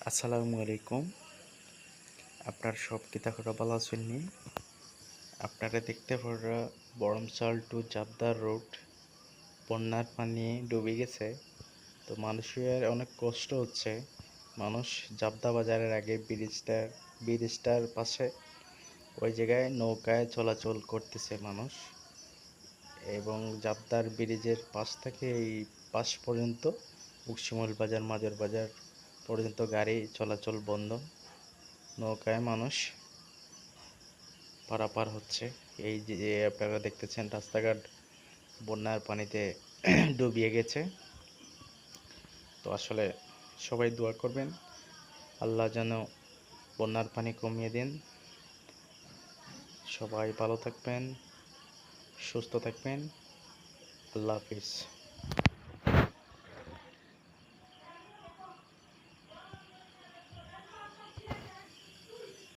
আসসালামু আলাইকুম। আপনার সব কিতাখরা ভালো আছেন নি? আপনারা দেখতে পারা বরমচাল টু জাবদার রোড বন্যার পানি ডুবে গেছে। তো মানুষের অনেক কষ্ট হচ্ছে। মানুষ জাবদা বাজারের আগে ব্রিজটার পাশে ওই জায়গায় নৌকায় চলাচল করতেছে মানুষ, এবং জাবদার ব্রিজের পাশ থেকে এই পাশ পর্যন্ত বকশিমুল বাজার মাজার বাজার পর্যন্ত গাড়ি চলাচল বন্ধ। নৌকায় মানুষ পারাপার হচ্ছে। এই যে আপনারা দেখতেছেন রাস্তাঘাট বন্যার পানিতে ডুবিয়ে গেছে। তো আসলে সবাই দোয়া করবেন, আল্লাহ যেন বন্যার পানি কমিয়ে দেন। সবাই ভালো থাকবেন, সুস্থ থাকবেন। আল্লাহ হাফিজ।